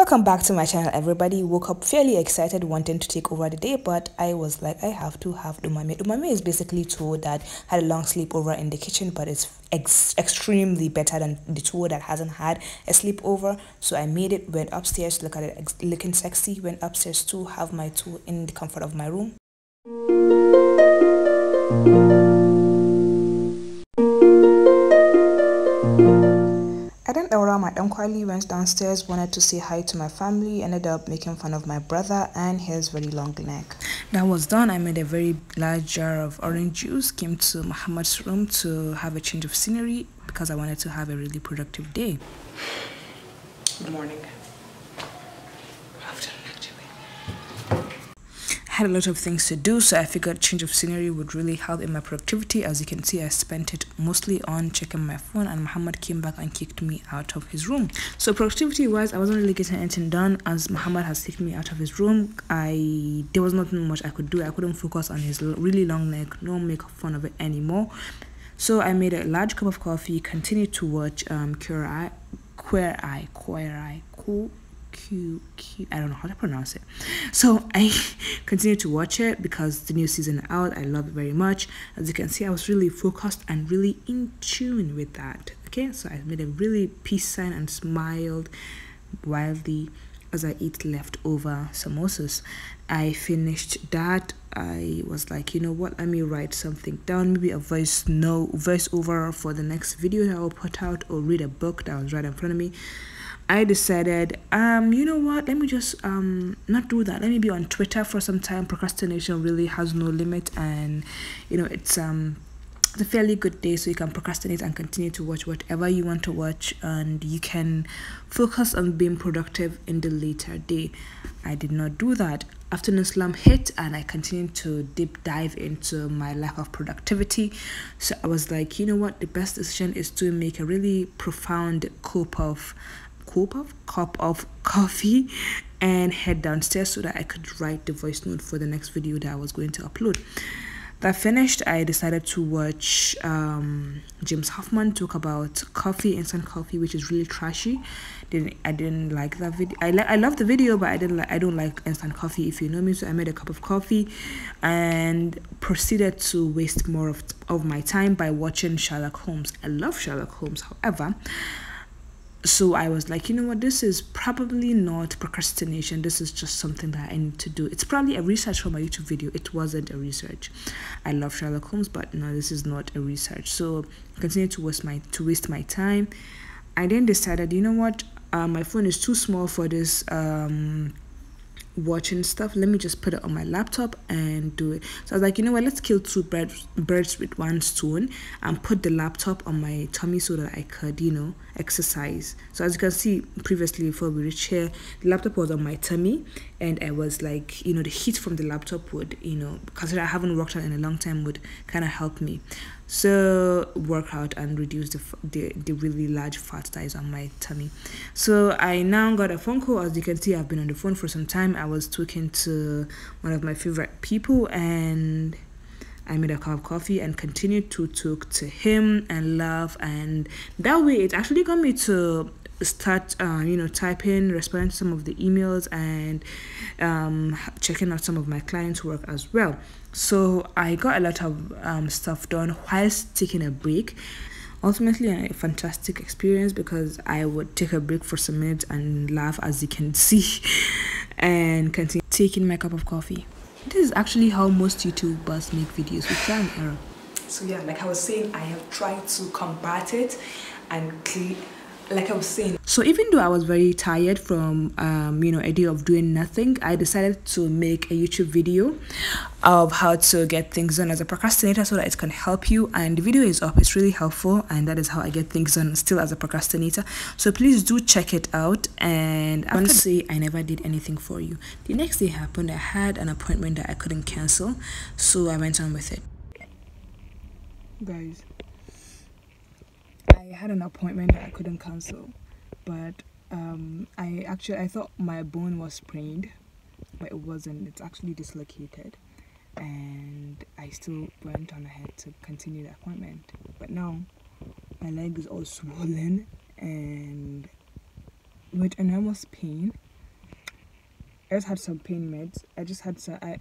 Welcome back to my channel, everybody. Woke up fairly excited, wanting to take over the day, but I was like, I have to have umami. Umami is basically two that had a long sleepover in the kitchen, but it's extremely better than the two that hasn't had a sleepover. So I made it, went upstairs, look at it looking sexy, went upstairs to have my two in the comfort of my room. I then around my uncle went downstairs, wanted to say hi to my family, ended up making fun of my brother and his very long neck. That was done. I made a very large jar of orange juice, came to Muhammad's room to have a change of scenery because I wanted to have a really productive day. Good morning. I had a lot of things to do, so I figured change of scenery would really help in my productivity. As you can see, I spent it mostly on checking my phone, and Muhammad came back and kicked me out of his room. So productivity wise, I wasn't really getting anything done as Muhammad has kicked me out of his room. There was nothing much I could do. I couldn't focus on his really long neck, no make fun of it anymore. So I made a large cup of coffee, continued to watch Queer Eye. I don't know how to pronounce it. So I continued to watch it because the new season out. I love it very much. As you can see, I was really focused and really in tune with that. Okay, so I made a really peace sign and smiled wildly as I eat leftover samosas. I finished that. I was like, you know what, let me write something down, maybe a voice over for the next video that I'll put out, or read a book that was right in front of me. I decided, you know what, let me just not do that. Let me be on Twitter for some time. Procrastination really has no limit, and you know, it's a fairly good day, so you can procrastinate and continue to watch whatever you want to watch, and you can focus on being productive in the later day. I did not do that. Afternoon slump hit, and I continued to deep dive into my lack of productivity. So I was like, you know what, the best decision is to make a really profound cup of coffee and head downstairs so that I could write the voice note for the next video that I was going to upload. That finished, I decided to watch James Hoffman talk about coffee, instant coffee, which is really trashy. I didn't like that video. I love the video, but I don't like instant coffee, if you know me. So I made a cup of coffee and proceeded to waste more of my time by watching Sherlock Holmes. I love Sherlock Holmes, however. So I was like, you know what, this is probably not procrastination. This is just something that I need to do. It's probably a research for my YouTube video. It wasn't a research. I love Sherlock Holmes, but no, this is not a research. So I continued to waste my time. I then decided, you know what, my phone is too small for this watching stuff. Let me just put it on my laptop and do it. So I was like, you know what, let's kill two birds with one stone and put the laptop on my tummy so that I could, you know, exercise. So as you can see previously, before we reach here, the laptop was on my tummy, and I was like, you know, the heat from the laptop would, you know, because I haven't worked out in a long time, would kind of help me so work out and reduce the really large fat that is on my tummy. So I now got a phone call. As you can see, I've been on the phone for some time. I was talking to one of my favorite people, and I made a cup of coffee and continued to talk to him and laugh, and that way it actually got me to start you know, typing, responding to some of the emails, and checking out some of my clients' work as well. So I got a lot of stuff done whilst taking a break. Ultimately a fantastic experience because I would take a break for some minutes and laugh, as you can see, and continue taking my cup of coffee. This is actually how most YouTubers make videos, with trial and error. So yeah, like I was saying, I have tried to combat it and like I was saying. So even though I was very tired from you know, a day of doing nothing, I decided to make a YouTube video of how to get things done as a procrastinator so that it can help you, and the video is up. It's really helpful, and that is how I get things done still as a procrastinator. So please do check it out. And I want to say I never did anything for you. The next day happened. I had an appointment that I couldn't cancel, so I went on with it. Guys, I had an appointment that I couldn't cancel, but I thought my bone was sprained, but it wasn't. It's actually dislocated, and I still went on ahead to continue the appointment. But now my leg is all swollen and with enormous pain, I just had some pain meds. I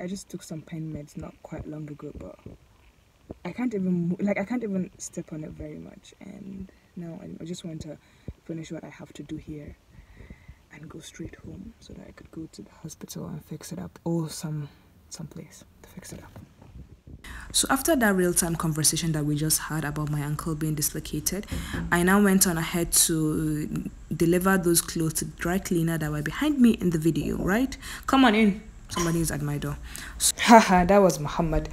just took some pain meds not quite long ago, but I can't even I can't even step on it very much. And now I just want to finish what I have to do here and go straight home so that I could go to the hospital and fix it up, or someplace to fix it up. So after that real-time conversation that we just had about my ankle being dislocated, I now went on ahead to deliver those clothes to the dry cleaner that were behind me in the video, right? Come on in. Somebody is at my door. Haha, that was Muhammad.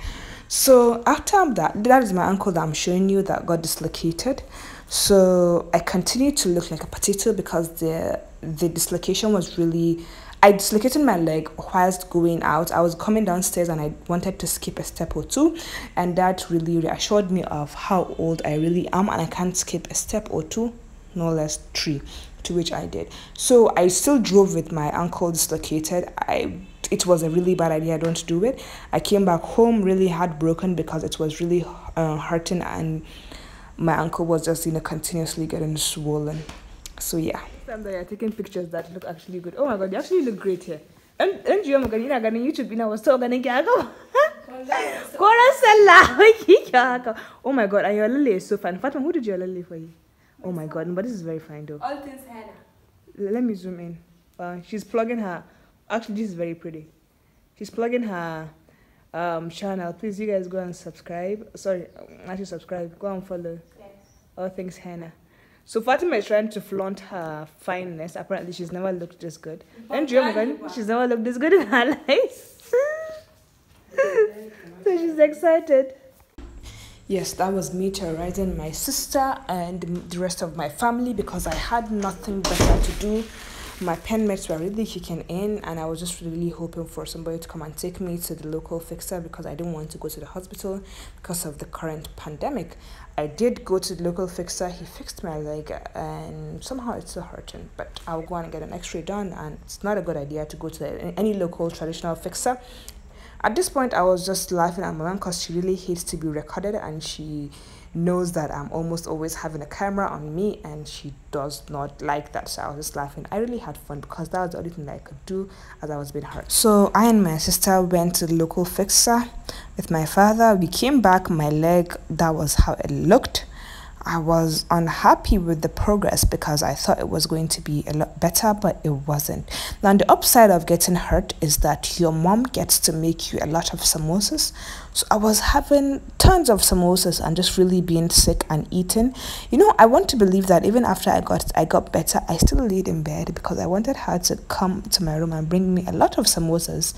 So after that is my ankle that I'm showing you that got dislocated. So I continued to look like a potato because the dislocation was really, I dislocated my leg whilst going out. I was coming downstairs and I wanted to skip a step or two, and that really reassured me of how old I really am, and I can't skip a step or two, no less 3, to which I did. So I still drove with my ankle dislocated. It was a really bad idea. Don't do it. I came back home really heartbroken because it was really hurting, and my ankle was just continuously getting swollen. So yeah. Time that you're taking pictures that look actually good. Oh my god, you actually look great here. And you are going to YouTube, I was still going to oh my god, and your lily is so fine. Fatima, who did your lily for you? Oh my god, but this is very fine though. All things henna. Let me zoom in. She's plugging her. Actually, this is very pretty. She's plugging her channel. Please, you guys go and subscribe. Sorry, actually subscribe. Go and follow. Yes. All things henna. So Fatima is trying to flaunt her fineness. Apparently, she's never looked this good. And she's never looked this good in her life. So she's excited. Yes, that was me terrorizing my sister and the rest of my family because I had nothing better to do. My pen meds were really kicking in, and I was just really hoping for somebody to come and take me to the local fixer because I didn't want to go to the hospital because of the current pandemic. I did go to the local fixer. He fixed my leg, and somehow it's still hurting, but I'll go and get an x-ray done, and it's not a good idea to go to any local traditional fixer. At this point, I was just laughing at my mom because she really hates to be recorded, and she knows that I'm almost always having a camera on me, and she does not like that. So I was just laughing. I really had fun because that was the only thing that I could do as I was being hurt. So I and my sister went to the local fixer with my father. We came back, my leg, that was how it looked. I was unhappy with the progress because I thought it was going to be a lot better, but it wasn't. Now, the upside of getting hurt is that your mom gets to make you a lot of samosas. So I was having tons of samosas and just really being sick and eating. You know, I want to believe that even after I got better, I still laid in bed because I wanted her to come to my room and bring me a lot of samosas.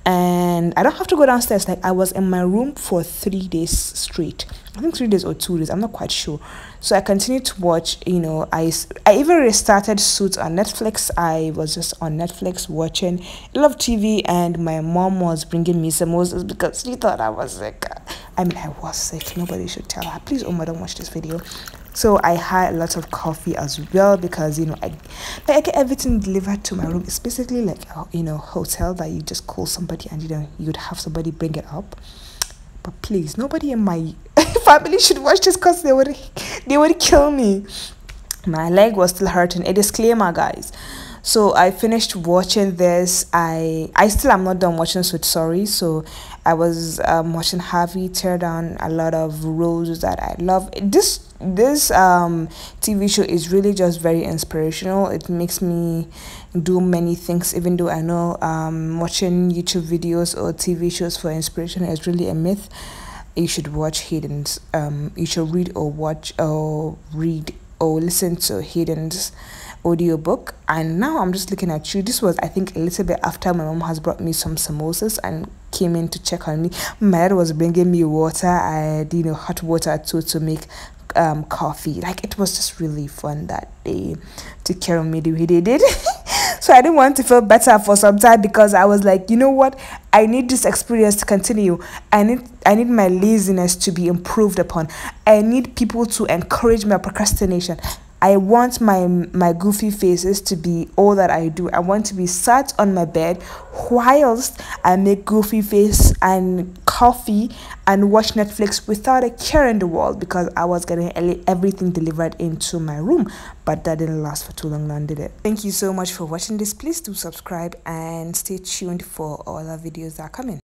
And I don't have to go downstairs. Like, I was in my room for 3 days straight. I think 3 days or 2 days, I'm not quite sure. So I continued to watch, you know, I even restarted Suits on Netflix. I was just on Netflix watching Love TV, and my mom was bringing me samosas because she thought I was sick. I mean, I was sick. Nobody should tell her. Please, Oma, don't watch this video. So I had a lot of coffee as well because, you know, I get everything delivered to my room. It's basically like a, you know, hotel that you just call somebody and, you know, you'd have somebody bring it up. But please, nobody in my family should watch this because they would kill me. My leg was still hurting. A disclaimer, guys. So I finished watching this. I still am not done watching Sweet Sorry. So I was watching Harvey tear down a lot of roles that I love. This TV show is really just very inspirational. It makes me do many things, even though I know watching YouTube videos or TV shows for inspiration is really a myth. You should watch Hayden's. You should read or listen to Hayden's audiobook. And now I'm just looking at you. This was, I think, a little bit after my mom has brought me some samosas and came in to check on me. My dad was bringing me water. I had, you know, hot water too to make coffee. Like, it was just really fun that they took care of me the way they did. So I didn't want to feel better for some time because I was like, you know what, I need this experience to continue. I need my laziness to be improved upon. I need people to encourage my procrastination. I want my goofy faces to be all that I do. I want to be sat on my bed whilst I make goofy face and coffee, and watch Netflix without a care in the world because I was getting everything delivered into my room. But that didn't last for too long, now did it? Thank you so much for watching this. Please do subscribe and stay tuned for all our videos that are coming.